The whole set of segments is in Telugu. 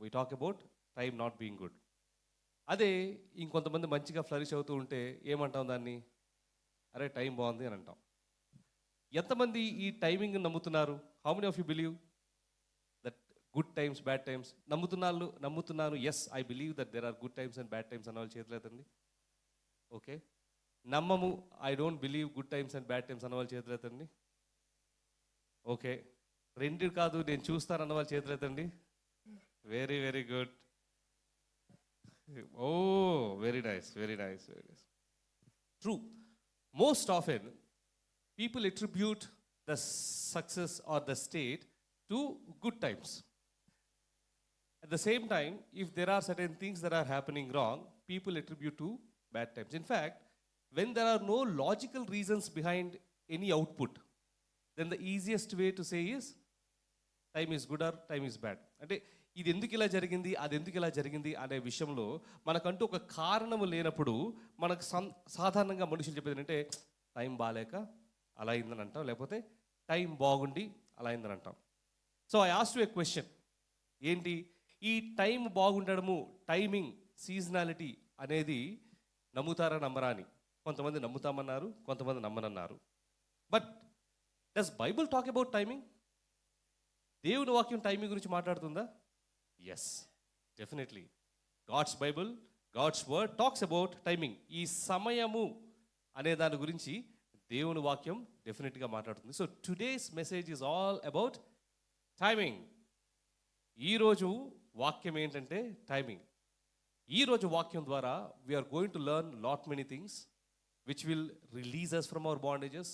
We talk about time not being good. అదే ఇంకొంతమంది మంచిగా ఫ్లరిష్ అవుతూ ఉంటే ఏమంటాం దాన్ని? అరే టైం బాగుంది అని అంటాం. ఎంతమంది ఈ టైమింగ్ నమ్ముతున్నారు? How many of you believe that good times bad times నమ్ముతున్నాను? Yes, I believe that there are good times and bad times అన్న వాళ్ళు చేతులెత్తండి. ఓకే. నమ్మము, I don't believe good times and bad times అన్న వాళ్ళు చేతులెత్తండి. ఓకే. రెండు కాదు నేను చూస్తాను అన్న వాళ్ళు చేతులెత్తండి. Very very good. Oh very nice, very nice, very nice. True. Most often people attribute the success or the state to good times. At the same time, if there are certain things that are happening wrong, people attribute to bad times. In fact, when there are no logical reasons behind any output, then the easiest way to say is time is good or time is bad. అంటే ఇది ఎందుకు ఇలా జరిగింది, అది ఎందుకు ఇలా జరిగింది అనే విషయంలో మనకంటూ ఒక కారణము లేనప్పుడు మనకు సాధారణంగా మనుషులు చెప్పేది ఏంటంటే టైం బాగాలేక అలా అయిందని అంటాం, లేకపోతే టైం బాగుండి అలా అయిందని అంటాం. So I ask you A question. ఏంటి ఈ టైం బాగుండడము, టైమింగ్, సీజనాలిటీ అనేది నమ్ముతారా నమ్మరా అని? కొంతమంది నమ్ముతామన్నారు, కొంతమంది నమ్మనన్నారు. But does Bible talk about timing? దేవుని వాక్యం టైమింగ్ గురించి మాట్లాడుతుందా? Yes, definitely. God's Bible, God's word talks about timing. ఈ సమయము అనే దాని గురించి దేవుని వాక్యం డెఫినెట్గా మాట్లాడుతుంది. So today's message is all about timing. ఈరోజు వాక్యం ఏంటంటే టైమింగ్. ఈరోజు వాక్యం ద్వారా we are going to learn lot many things which will release us from our bondages,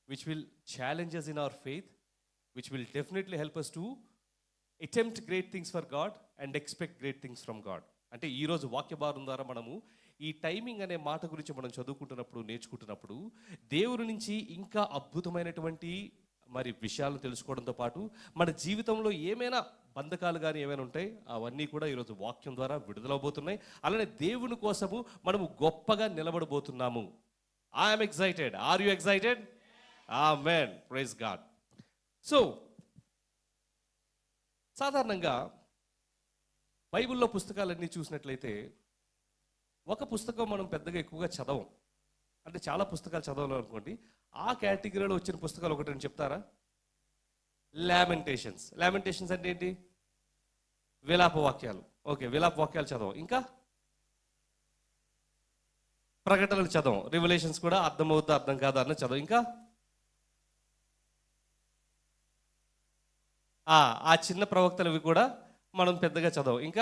which will challenges in our faith, which will definitely help us to attempt great things for God and expect great things from God. అంటే ఈరోజు వాక్య భారం ద్వారా మనము ఈ టైమింగ్ అనే మాట గురించి మనం చదువుకుంటున్నప్పుడు, నేర్చుకుంటున్నప్పుడు దేవుని నుంచి ఇంకా అద్భుతమైనటువంటి మరి విషయాలను తెలుసుకోవడంతో పాటు మన జీవితంలో ఏమైనా బంధకాలు కానీ ఏమైనా ఉంటాయి అవన్నీ కూడా ఈరోజు వాక్యం ద్వారా విడుదలవబోతున్నాయి. అలానే దేవుని కోసము మనము గొప్పగా నిలబడబోతున్నాము. I'm excited. Are you excited? Amen. Praise God. So సాధారణంగా బైబిల్లో పుస్తకాలన్నీ చూసినట్లయితే ఒక పుస్తకం మనం పెద్దగా ఎక్కువగా చదవం. అంటే చాలా పుస్తకాలు చదవాలనుకోండి, ఆ కేటగిరీలో వచ్చిన పుస్తకాలు ఒకటి అని చెప్తారా? లామెంటేషన్స్. లామెంటేషన్స్ అంటే ఏంటి? విలాప వాక్యాలు. ఓకే, విలాప వాక్యాలు చదవం. ఇంకా ప్రకటనలు చదవం. రివల్యూషన్స్ కూడా అర్థమవుతా అర్థం కాదా అన్న చదవం. ఇంకా ఆ చిన్న ప్రవక్తలవి కూడా మనం పెద్దగా చదవం. ఇంకా